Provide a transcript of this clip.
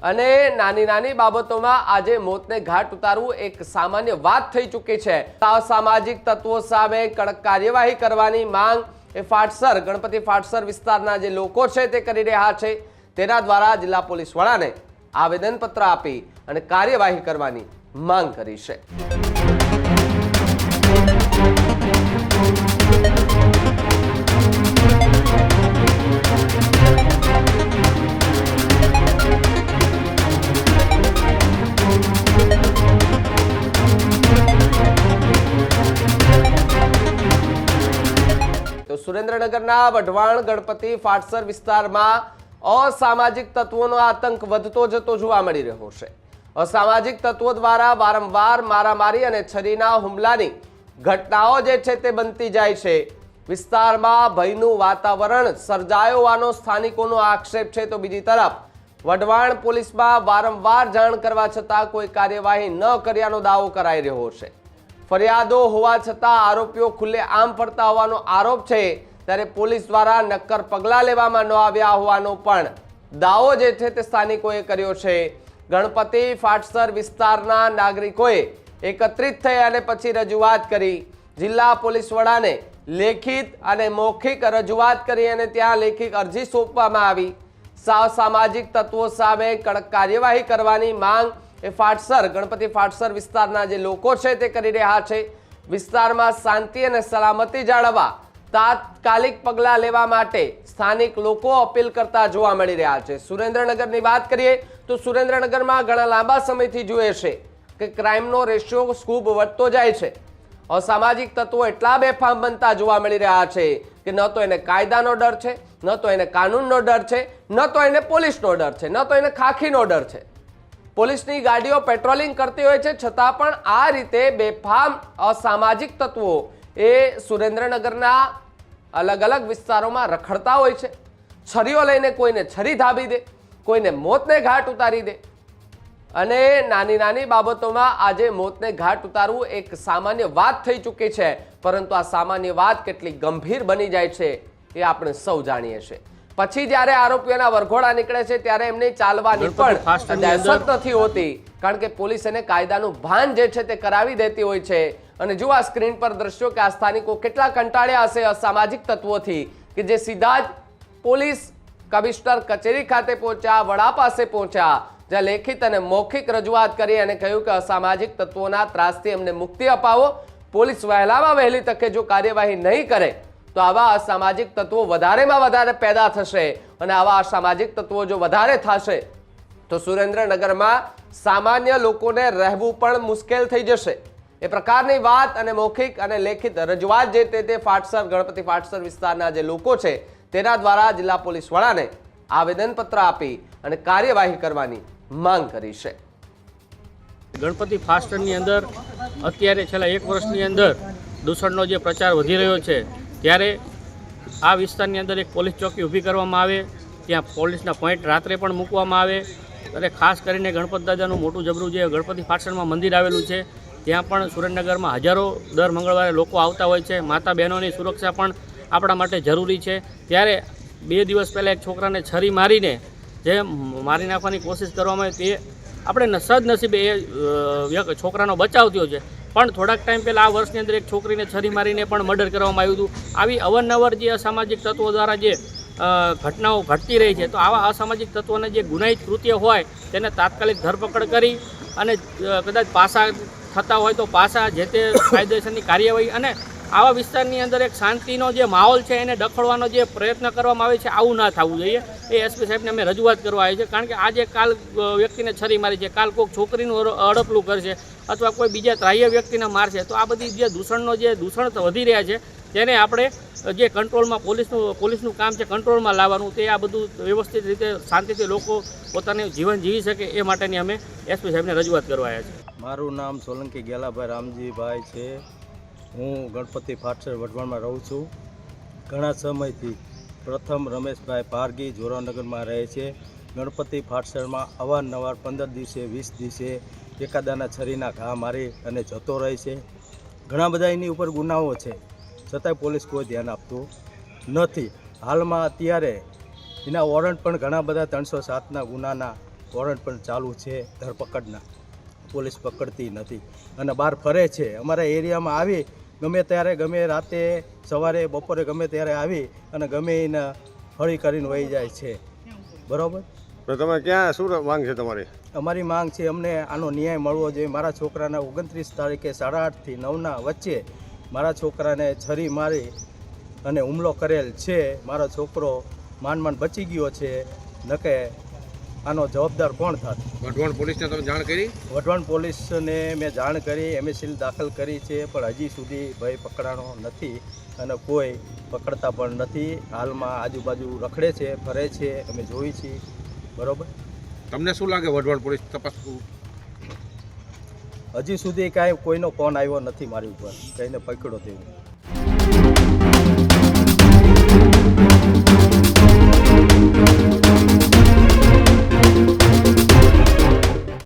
અને નાની નાની બાબતોમાં આજે મોતને ઘાટ ઉતારવું એક સામાન્ય વાત થઈ ચૂકી છે। અસામાજિક તત્વો સામે કડક કાર્યવાહી કરવાની માંગ એ ફાટસર ગણપતિ ફાટસર વિસ્તારના જે લોકો છે તે કરી રહ્યા છે। તેના દ્વારા જિલ્લા પોલીસ વડાને આવેદનપત્ર આપી અને કાર્યવાહી કરવાની માંગ કરી છે। તો સુરેન્દ્રનગરના વઢવાણ ગણપતિ ફાટસર વિસ્તારમાં અસામાજિક તત્વોનો આતંક વધતો જતો જોવા મળી રહ્યો છે। અસામાજિક તત્વો દ્વારા વારંવાર મારામારી અને છરીના હુમલાની ઘટનાઓ જે છે તે બનતી જાય છે। વિસ્તારમાં ભયનું વાતાવરણ સર્જાયો હોવાનો સ્થાનિકોનો આક્ષેપ છે। તો બીજી તરફ વઢવાણ પોલીસમાં વારંવાર જાણ કરવા છતાં કોઈ કાર્યવાહી ન કર્યાનો દાવો કરાઈ રહ્યો છે। ફરિયાદો હોવા છતાં આરોપીઓ ખુલ્લેઆમ ફરતા હોવાનો આરોપ છે, ત્યારે પોલીસ દ્વારા નક્કર પગલાં લેવામાં ન આવ્યા હોવાનો પણ દાવો જે છે તે સ્થાનિકોએ કર્યો છે। ગણપતિ ફાટસર વિસ્તારના નાગરિકોએ એકત્રિત થઈ અને પછી રજૂઆત કરી। જિલ્લા પોલીસ વડાને લેખિત અને મૌખિક રજૂઆત કરી અને ત્યાં લેખિત અરજી સોંપવામાં આવી। સામાજિક તત્વો સામે કડક કાર્યવાહી કરવાની માંગ એ ફાટસર ગણપતિ ફાટસર વિસ્તારના જે લોકો છે તે કરી રહ્યા છે। વિસ્તારમાં શાંતિ અને સલામતી જાળવવા તાત્કાલિક પગલાં લેવા માટે સ્થાનિક લોકો અપીલ કરતા જોવા મળી રહ્યા છે। સુરેન્દ્રનગરની વાત કરીએ તો સુરેન્દ્રનગરમાં ઘણા લાંબા સમયથી જોઈએ છે કે ક્રાઇમનો રેશિયો ખૂબ વધતો જાય છે। અસામાજિક તત્વો એટલા બેફામ બનતા જોવા મળી રહ્યા છે કે ન તો એને કાયદાનો ડર છે, ન તો એને કાનૂનનો ડર છે, ન તો એને પોલીસનો ડર છે, ન તો એને ખાખીનો ડર છે। પોલીસની ગાડીઓ પેટ્રોલિંગ કરતી હોય છે છતાં પણ આ રીતે બેફામ અસામાજિક તત્વો એ સુરેન્દ્રનગરના અલગ અલગ વિસ્તારોમાં રખડતા હોય છે। છરીઓ લઈને કોઈને છરી ધાબી દે, કોઈને મોતને ઘાટ ઉતારી દે અને નાની નાની બાબતોમાં આજે મોતને ઘાટ ઉતારવું એક સામાન્ય વાત થઈ ચૂકી છે। પરંતુ આ સામાન્ય વાત કેટલી ગંભીર બની જાય છે એ આપણે સૌ જાણીએ છીએ। પછી જ્યારે આરોપીઓના વરઘોડા નીકળે છે ત્યારે એમને ચાલવાની પણ દહેશત નથી હોતી, કારણ કે પોલીસ એને કાયદાનું ભાન જે છે તે કરાવી દેતી હોય છે। અને જો આ સ્ક્રીન પર દ્રશ્યો કે આ સ્થાનિકો કેટલા કંટાળ્યા હશે અસામાજિક તત્વોથી કે જે સીધા જ પોલીસ કમિશનર કચેરી ખાતે પહોંચ્યા, વડા પાસે પહોંચ્યા, જ્યાં લેખિત અને મૌખિક રજૂઆત કરી અને કહ્યું કે અસામાજિક તત્વોના ત્રાસથી અમને મુક્તિ અપાવો। પોલીસ વહેલામાં વહેલી તકે જો કાર્યવાહી નહીં કરે તો આવા અસામાજિક તત્વો વધારેમાં વધારે પેદા થશે અને આવા અસામાજિક તત્વો જો વધારે થશે તો સુરેન્દ્રનગરમાં સામાન્ય લોકોને રહેવું પણ મુશ્કેલ થઈ જશે। એ પ્રકારની વાત અને મૌખિક અને લેખિત રજૂઆત જે તે ફાટસર ગણપતિ ફાટસર વિસ્તારના જે લોકો છે તેના દ્વારા જિલ્લા પોલીસ વડાને આવેદનપત્ર આપી અને કાર્યવાહી કરવાની માંગ કરી છે। ગણપતિ ફાટસરની અંદર અત્યારે છેલ્લા 1 વર્ષની અંદર દૂષણનો જે પ્રચાર વધી રહ્યો છે ત્યારે આ વિસ્તારની અંદર એક પોલીસ ચોકી ઊભી કરવામાં આવે, ત્યાં પોલીસના પોઈન્ટ રાત્રે પણ મૂકવામાં આવે અને ખાસ કરીને ગણપત દાદાનું મોટું જબરું જે ગણપતિ ફાટસરમાં મંદિર આવેલું છે ત્યાં પણ સુરેન્દ્રનગરમાં હજારો દર મંગળવારે લોકો આવતા હોય છે। માતા બહેનોની સુરક્ષા પણ આપણા માટે જરૂરી છે। ત્યારે 2 દિવસ પહેલાં એક છોકરાને છરી મારીને જે મારી નાખવાની કોશિશ કરવામાં આવી તે આપણે સદનસીબે એ છોકરાનો બચાવ થયો છે, પણ થોડાક ટાઈમ પહેલાં આ વર્ષની અંદર એક છોકરીને છરી મારીને પણ મર્ડર કરવામાં આવ્યું હતું। આવી અવારનવાર જે અસામાજિક તત્વો દ્વારા જે ઘટનાઓ ઘટતી રહી છે તો આવા અસામાજિક તત્વોને જે ગુનાહિત કૃત્ય હોય તેને તાત્કાલિક ધરપકડ કરી અને કદાચ પાસા થતા હોય તો પાસા જે તે કાયદેસરની કાર્યવાહી અને આવા વિસ્તારની અંદર એક શાંતિનો જે માહોલ છે એને ડખોડવાનો જે પ્રયત્ન કરવામાં આવે છે આવું ના થવું જોઈએ। એ એસપી સાહેબને અમે રજૂઆત કરવા આવી છે, કારણ કે આજે કાલ વ્યક્તિને છરી મારી છે, કાલ કોઈક છોકરીનું અડપલું કરશે અથવા કોઈ બીજા ત્રાહ્ય વ્યક્તિને મારશે તો આ બધી જે દૂષણ વધી રહ્યા છે તેને આપણે જે કંટ્રોલમાં પોલીસનું કામ છે કંટ્રોલમાં લાવવાનું, તે આ બધું વ્યવસ્થિત રીતે શાંતિથી લોકો પોતાનું જીવન જીવી શકે એ માટેની અમે એસપી સાહેબને રજૂઆત કરવા આવ્યા છીએ। મારું નામ સોલંકી ગેલાભાઈ રામજીભાઈ છે। હું ગણપતિ ફાટસર વઢવાણમાં રહું છું। ઘણા સમયથી પ્રથમ રમેશભાઈ પારગી જોરાનગરમાં રહે છે। ગણપતિ ફાટસરમાં અવારનવાર 15 દિવસે 20 દિવસે એકાદાના છરીના ઘા મારી અને જતો રહે છે। ઘણા બધા એની ઉપર ગુનાઓ છે છતાંય પોલીસ કોઈ ધ્યાન આપતું નથી। હાલમાં અત્યારે એના વોરંટ પણ ઘણા બધા 307ના ગુનાના વોરંટ પણ ચાલુ છે ધરપકડના. પોલીસ પકડતી નથી અને બહાર ફરે છે. અમારા એરિયામાં આવી ગમે ત્યારે, ગમે રાતે, સવારે, બપોરે ગમે ત્યારે આવી અને ગમે એને હળી કરીને વહી જાય છે. બરાબર. તો તમે ક્યાં શું માંગ છે તમારી? અમારી માંગ છે અમને આનો ન્યાય મળવો જોઈએ. મારા છોકરાના 29 તારીખે 8:30 થી 9 વચ્ચે મારા છોકરાને છરી મારી અને હુમલો કરેલ છે. મારો છોકરો માંડ બચી ગયો છે. નકે આનો જવાબદાર કોણ થાત? વઢવાણ પોલીસને તમે જાણ કરી? વઢવાણ પોલીસને મેં જાણ કરી, એમએસએલ દાખલ કરી છે, પણ હજી સુધી ભાઈ પકડાણો નથી અને કોઈ પકડતા પણ નથી. હાલમાં આજુબાજુ રખડે છે, ફરે છે, અમે જોઈ છીએ. બરાબર. તમને શું લાગે વઢવાણ પોલીસ તપાસ? હજી સુધી કાંઈ કોઈનો ફોન આવ્યો નથી મારી ઉપર, કંઈને પકડો તેવું.